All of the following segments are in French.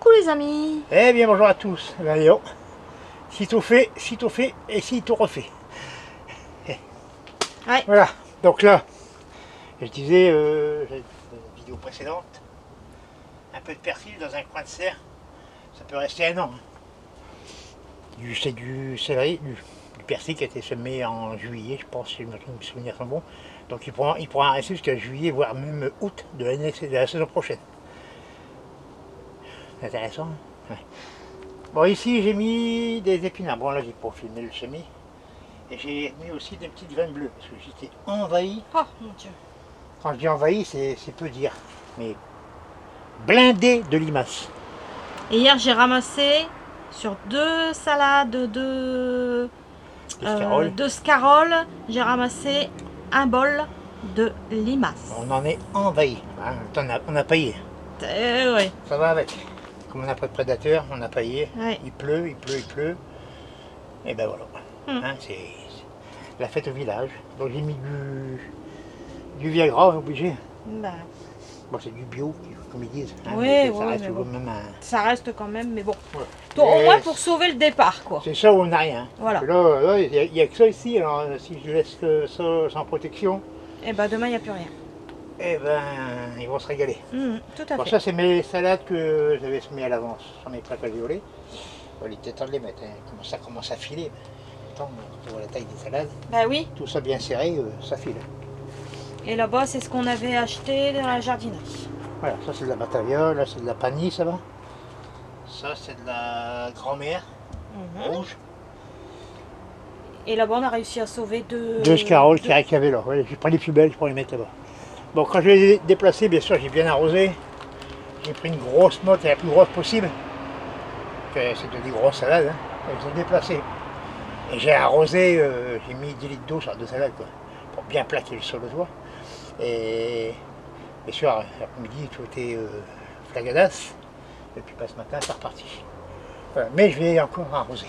Coucou les amis. Eh bien bonjour à tous. Allez, oh. Sitôt fait et sitôt refait. Ouais. Voilà, donc là, je disais dans une vidéo précédente, un peu de persil dans un coin de serre, ça peut rester un an. C'est du céleri, du persil qui a été semé en juillet, je pense, si mes souvenirs sont bons. Donc il pourra rester jusqu'à juillet, voire même août de la saison prochaine. C'est intéressant, hein? Ouais. Bon, ici j'ai mis des épinards. Bon, là j'ai pas filmé le semis. Et j'ai mis aussi des petites graines bleues parce que j'étais envahi. Oh mon Dieu. Quand je dis envahi, c'est peu dire, mais blindé de limaces. Et hier j'ai ramassé sur 2 salades de scaroles, j'ai ramassé un bol de limaces. On en est envahi. Hein, on a paillé. Ouais. Ça va avec. Comme on n'a pas de prédateurs, on a paillé. Ouais. Il pleut. Et ben voilà. Hein, c'est la fête au village. Donc j'ai mis du Viagra, obligé. Bah, Bon, c'est du bio, comme ils disent. Hein, oui, mais oui, ça reste mais toujours bon. même un... Ça reste quand même, mais bon. Ouais. Au moins pour sauver le départ, quoi. C'est ça où on n'a rien. Voilà. Là, il n'y a que ça ici. Alors si je laisse ça sans protection, Et bah demain il n'y a plus rien. eh ben, ils vont se régaler. Tout à Bon, fait. ça, c'est mes salades que j'avais semées à l'avance sur mes plaques alvéolées. Il était temps de les mettre. Hein. Ça commence à filer. Quand on voit la taille des salades, Bah oui. tout ça bien serré, ça file. Et là-bas c'est ce qu'on avait acheté dans la jardinerie. Voilà, ça c'est de la batavia, là c'est de la panille, ça va. Ça c'est de la grand-mère, rouge. Et là-bas on a réussi à sauver Deux scaroles qu'il y avait là. Ouais, j'ai pris les plus belles pour les mettre là-bas. Bon, quand je les ai déplacées, bien sûr, j'ai bien arrosé. J'ai pris une grosse motte, la plus grosse possible. C'était des grosses salades, hein. Je les ai déplacées. Et j'ai arrosé, j'ai mis 10 litres d'eau sur 2 salades, quoi, pour bien plaquer le sol de toit. Et bien sûr, l'après-midi, tout était flagadasse. Et puis ce matin, c'est reparti. Voilà. Mais je vais encore arroser.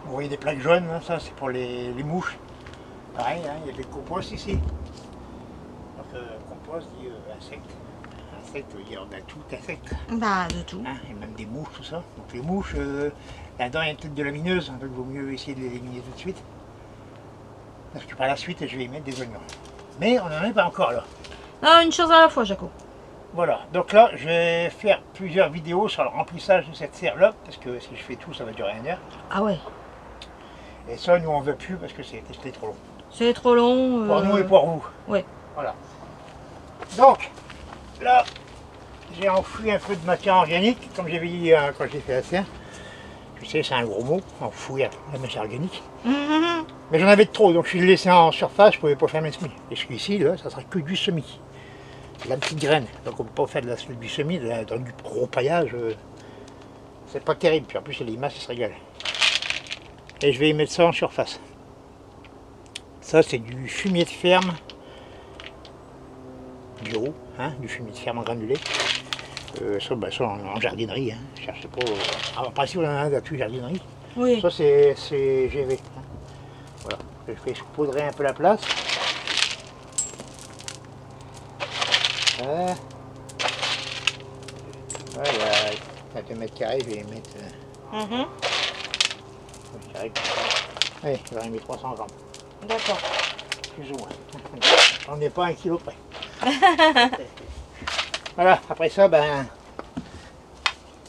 Vous voyez des plaques jaunes, hein, ça c'est pour les mouches. Pareil, hein, il y a des compost ici. Donc compost dit insectes. Insectes veut dire tout insecte. Bah de tout. Hein, et même des mouches, tout ça. Donc les mouches, là-dedans il y a peut-être de la mineuse, donc il vaut mieux essayer de les éliminer tout de suite. Parce que par la suite je vais y mettre des oignons. Mais on n'en est pas encore là. Non, une chose à la fois, Jaco. Voilà, donc là je vais faire plusieurs vidéos sur le remplissage de cette serre là, parce que si je fais tout ça va durer 1 heure. Ah ouais. Et ça nous on veut plus parce que c'était trop long. C'est trop long. Pour nous et pour vous. Ouais. Voilà. Donc, là, j'ai enfoui un peu de matière organique, comme j'avais dit quand j'ai fait la serre. Tu sais, c'est un gros mot, enfouir la matière organique. Mais j'en avais de trop, donc je l'ai laissé en surface, je ne pouvais pas faire mes semis. Et celui-ci, là, ça sera que du semis. La petite graine. Donc on ne peut pas faire du semis, dans du gros paillage. C'est pas terrible. Puis en plus, les limaces, ils se régalent. Et je vais y mettre ça en surface. Ça, c'est du fumier de ferme bio, hein, du fumier de ferme en granulé. Ça en jardinerie. Hein. Cherchez pas. En principe, on en a dans toute jardinerie. Oui. Ça, c'est GV. Hein. Voilà. Je vais saupoudrer un peu la place. Voilà, il y a 2 mètres carrés, je vais les mettre. Oui, j'aurais mis 300 grammes. D'accord. Plus ou moins. On n'est pas à 1 kilo près. Voilà, après ça, ben.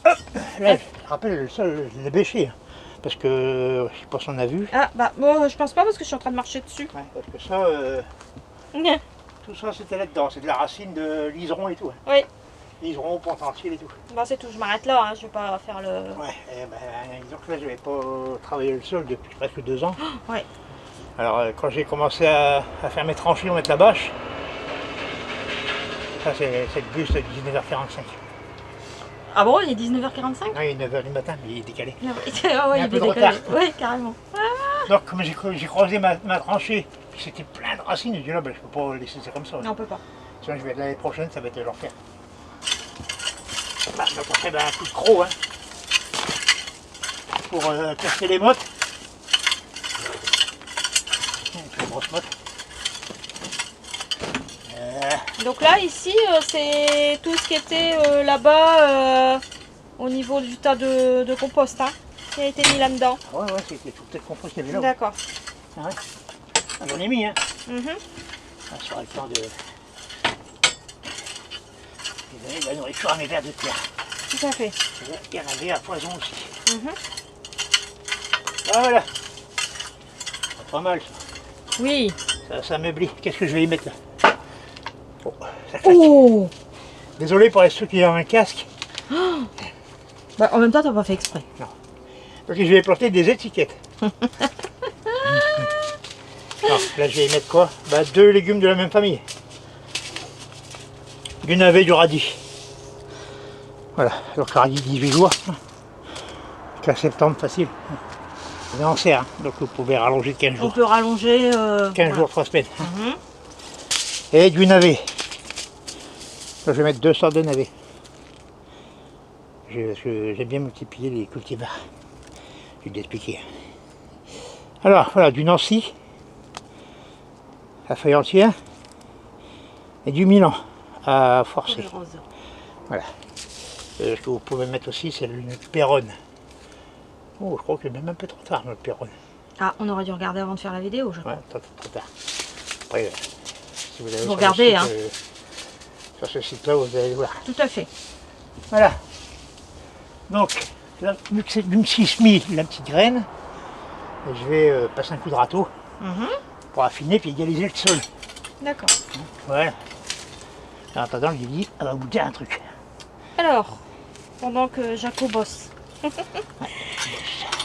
Hop, là, je rappelle, le sol, je l'ai bêché. Hein, parce que je sais pas si on a vu. Ah bah bon, je pense pas parce que je suis en train de marcher dessus. Ouais, parce que ça, tout ça c'était là-dedans. C'est de la racine de liseron et tout. Hein. Oui. Liseron, potentiel et tout. Bah c'est tout, je m'arrête là, hein. Je vais pas faire le... Ouais, et ben, disons que là, je n'avais pas travaillé le sol depuis presque 2 ans. Ouais. Alors, quand j'ai commencé à faire mes tranchées, on mettre la bâche, ça, c'est le bus de 19h45. Ah bon, il est 19h45? Non, il est 9h du matin, mais il est décalé. Ah ouais, Il y a un il peu est de décalé. retard. Oui, carrément. Donc, comme j'ai creusé ma tranchée, puis c'était plein de racines, j'ai dit là, ben, je peux pas laisser ça comme ça. Non, on peut pas. Sinon, l'année prochaine, ça va être l'enfer. Bah, donc, on fait un coup de croc, hein, pour casser les mottes. Une grosse motte. Donc là, ici, c'est tout ce qui était là-bas au niveau du tas de compost hein, qui a été mis là-dedans. Ouais, ouais, c'était tout le compost qu'il y avait là. D'accord. Ah ouais. Ah, j'en ai mis, hein. Mhm. Ça sera le temps de donner de la nourriture à mes vers de terre. Tout à fait. Il y en avait à poison aussi. Mhm. Voilà. Pas mal ça. Oui. Ça meublit. Qu'est-ce que je vais y mettre là? Oh, ça claque. Oh Désolé pour ceux qui ont un casque. bah, en même temps, t'as pas fait exprès. Non. Donc je vais planter des étiquettes. Non, là je vais y mettre quoi? Bah, 2 légumes de la même famille. Du navet, du radis. Voilà, donc le radis 18 jours. 15 septembre facile. On est en serre, hein. Donc vous pouvez rallonger de 15 On jours. peut rallonger 15 jours, 3 semaines. Mhm. Et du navet. Là, je vais mettre 2 sortes de navets. J'aime bien multiplier les cultivars. Je vais t'expliquer. Alors, voilà, du Nancy, à feuille entière, et du Milan, à forcer. Voilà. Ce que vous pouvez mettre aussi, c'est le Péronne. Oh, je crois que c'est même un peu trop tard, notre Péronne. Ah, on aurait dû regarder avant de faire la vidéo, je crois. Ouais, trop tard. Après, si vous allez sur regardez, le site, hein. Sur ce site-là, vous allez voir. Tout à fait. Voilà. Donc, là, vu que c'est d'une 6000, la petite graine, je vais passer un coup de râteau Mhm. pour affiner puis égaliser le sol. D'accord. Voilà. En attendant, je lui dis, elle va vous dire un truc. Alors, pendant que Jaco bosse.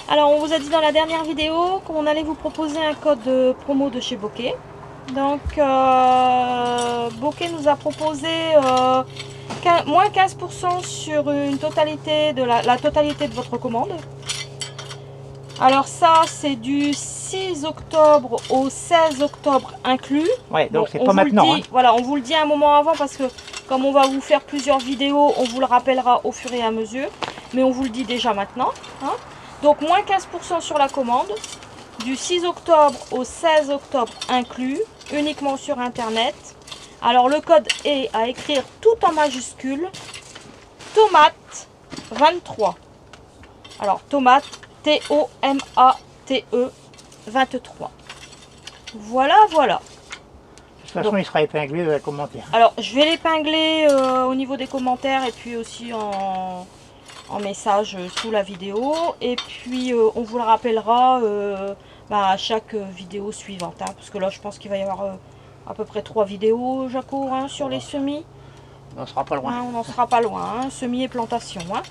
Alors, on vous a dit dans la dernière vidéo qu'on allait vous proposer un code de promo de chez Bokeh. Donc, Bokeh nous a proposé moins 15% sur une totalité de la totalité de votre commande. Alors ça, c'est du 6 octobre au 16 octobre inclus. Ouais, donc Bon, c'est on pas vous le maintenant. dit, voilà, on vous le dit un moment avant parce que comme on va vous faire plusieurs vidéos, on vous le rappellera au fur et à mesure. Mais on vous le dit déjà maintenant. Hein. Donc moins 15% sur la commande. Du 6 octobre au 16 octobre inclus. Uniquement sur internet. Alors le code est à écrire tout en majuscule. Tomate 23. Alors tomate T-O-M-A-T-E 23. Voilà, voilà. De toute façon, il sera épinglé dans les commentaires. Alors, je vais l'épingler au niveau des commentaires et puis aussi en message sous la vidéo. Et puis, on vous le rappellera à chaque vidéo suivante. Hein, parce que là, je pense qu'il va y avoir à peu près 3 vidéos, Jaco, hein, sur les semis. On n'en sera pas loin. Hein, on n'en sera pas loin. Hein, semis et plantation. Hein.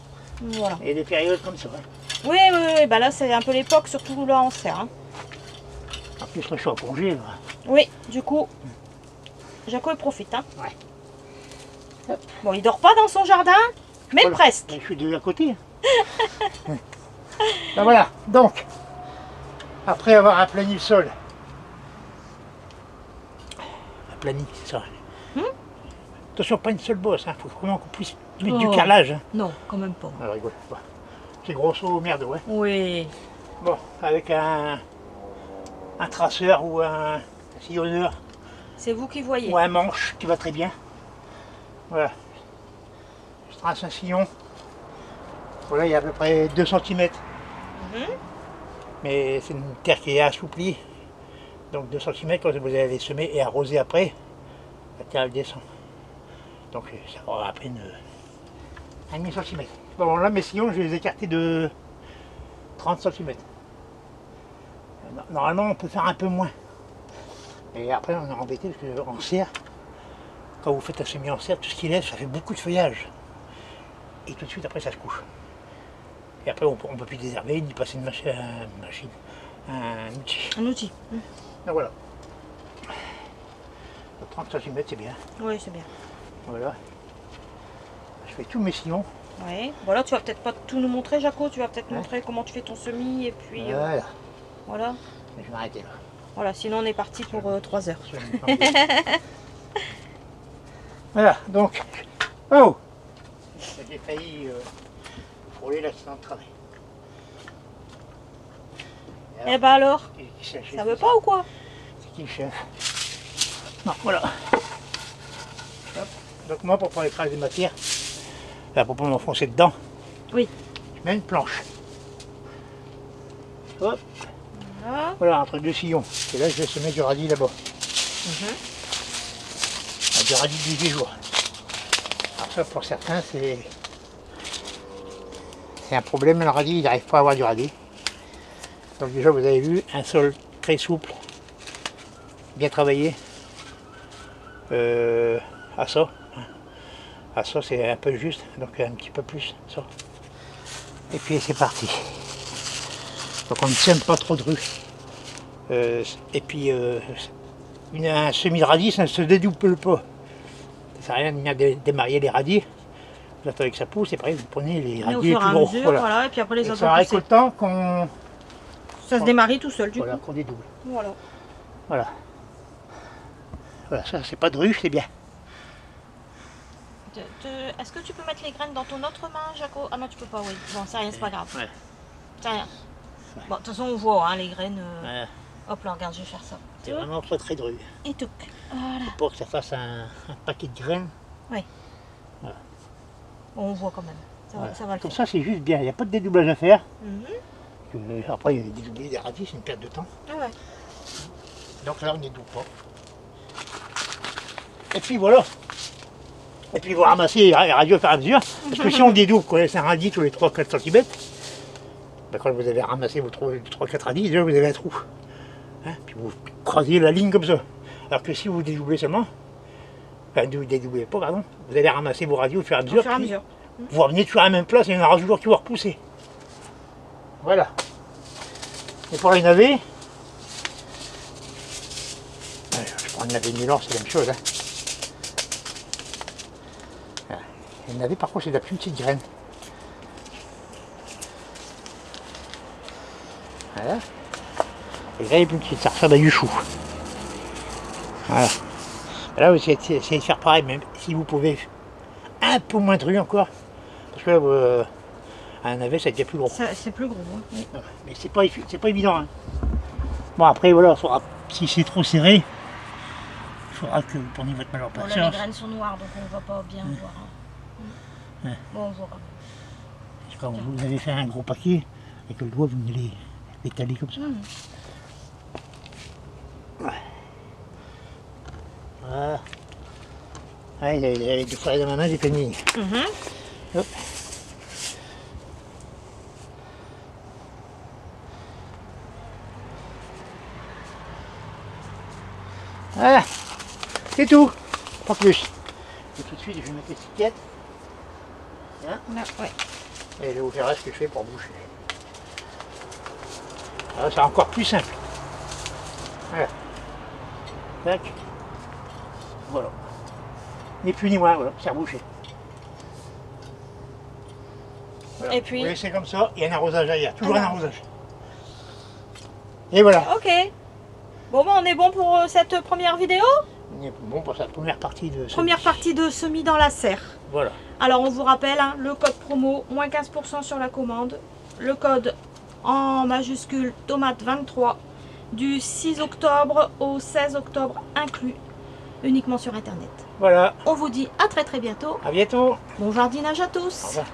Voilà. Et des périodes comme ça. Hein. Oui, oui, oui. Bah là, c'est un peu l'époque, surtout là en serre. Hein. En plus, là, je suis en congé. Là. Oui, du coup, Jaco il profite. Hein. Ouais. Bon, il dort pas dans son jardin, mais Voilà. presque. Je suis de à côté. Ben voilà, donc, après avoir aplani le sol, aplani, c'est ça. Attention, pas une seule bosse, il faut vraiment qu'on puisse mettre du carrelage. Hein. Non, quand même pas. Alors, rigole pas. C'est grosso merde, ouais. Oui. Bon, avec un traceur ou un sillonneur C'est vous qui voyez. ou un manche qui va très bien. Voilà. Je trace un sillon. Voilà, il y a à peu près 2 cm. Mais c'est une terre qui est assouplie. Donc 2 cm, quand vous allez semer et arroser après, la terre elle descend. Donc ça aura à peine 1,5 cm. Bon là mes sillons, je vais les écarter de 30 cm. Normalement on peut faire un peu moins. Et après on est embêté parce qu'en serre, quand vous faites un semis en serre, tout ce qui laisse, ça fait beaucoup de feuillage. Et tout de suite après ça se couche. Et après on ne peut plus désherber ni passer une machine, un outil. Un outil. Donc voilà. Donc, 30 cm c'est bien. Oui, c'est bien. Voilà. Je fais tous mes sillons. Oui. Voilà, tu vas peut-être pas tout nous montrer, Jaco. Tu vas peut-être montrer comment tu fais ton semis et puis Voilà. voilà. Je vais m'arrêter là. Voilà, sinon on est parti pour 3 heures. Voilà, donc. Oh! J'ai failli frôler l'accident de travail. Eh ben alors, Ça ça veut pas ou quoi? C'est qui le chef? Non, voilà. Donc moi, pour prendre les traces de matière, là, pour pas m'enfoncer dedans, Oui. je mets une planche. Hop, Voilà. entre deux sillons. Et là, je vais semer du radis là-bas. Du radis de 18 jours. Alors ça, pour certains, c'est un problème. Le radis, il n'arrive pas à avoir du radis. Donc déjà, vous avez vu, un sol très souple, bien travaillé. À ça. À ça, c'est un peu juste, donc un petit peu plus. Ça. Et puis c'est parti. Donc on ne sème pas trop de rue. Et puis un semis de radis, ça ne se dédouble pas. Ça sert à rien de venir démarrer les radis. Vous attendez que ça pousse et après vous prenez les Et au radis fur et plus à gros. mesure, Voilà. voilà, et puis après les Et autres ça vont arrive pousser. au temps qu'on Ça se démarre tout seul, du voilà, coup. qu'on dédouble. Voilà. Voilà. Voilà, ça c'est pas de ruche, c'est bien. Est-ce que tu peux mettre les graines dans ton autre main, Jaco? Ah non, tu peux pas, oui. Bon, c'est rien, c'est pas grave. Ouais. C'est rien. Bon, de toute façon, on voit hein, les graines. Ouais. Hop là, regarde, je vais faire ça. C'est vraiment pas très dru. Et tout. Voilà. Pour que ça fasse un paquet de graines. Oui. Voilà. Bon, on voit quand même. Ça, Voilà. ça va le Comme faire. ça c'est juste bien, il n'y a pas de dédoublage à faire. Mhm. Après il y a dédoubler des radis, c'est une perte de temps. Ah ouais. Donc là on ne dédouble pas. Et puis voilà. Et puis vous ramassez les radios au fur et à mesure. Parce que si on dédouble, qu'on laisse un radis tous les 3-4 cm, ben quand vous avez ramassé vos 3-4 radis, déjà vous avez un trou. Hein, puis vous croisez la ligne comme ça. Alors que si vous dédoublez seulement, enfin ne dédoublez pas, pardon, vous allez ramasser vos radis au fur et à mesure. Au fur et à puis mesure. vous revenez toujours à la même place et il y en aura toujours qui vont repousser. Voilà. Et pour les navets, je prends le navet Milan, c'est la même chose. Hein. Voilà. Et le navet par contre c'est de la plus petite graine. Voilà. Et là il est plus petit, ça ressemble à du chou. Voilà. Et là vous essayez de faire pareil, même si vous pouvez un peu moins de rue encore. Parce que là, un navet ça devient plus gros. C'est plus gros. Hein. Oui. Mais c'est pas évident. Hein. Bon après voilà, si c'est trop serré, il faudra que vous preniez votre mal en Bon, là, les patience. graines sont noires, donc on ne va pas bien voir. Hein. Ouais. Bon, on voit. Quand vous avez fait un gros paquet, avec le doigt vous venez les tailler comme ça. Ouais. Voilà. Ouais, les deux fois dans ma main, j'ai fait une ligne. Hop. Voilà, c'est tout, pas plus. Et tout de suite, je vais mettre l'étiquette. Hein, Là, ouais. et je vous verrai ce que je fais pour boucher. Alors, c'est encore plus simple. Voilà. Tac. Voilà. Ni plus ni moins, voilà, c'est rebouché. Voilà. Et puis Vous laissez comme ça, il y a un arrosage ailleurs, toujours Alors. un arrosage. Et voilà. Ok. Bon, ben, on est bon pour cette première vidéo. On est bon pour cette première partie de ce Première partie de semis dans la serre. Voilà. Alors, on vous rappelle, hein, le code promo, moins 15% sur la commande. Le code en majuscule, tomate 23, du 6 octobre au 16 octobre inclus, uniquement sur Internet. Voilà. On vous dit à très bientôt. À bientôt. Bon jardinage à Au tous. revoir.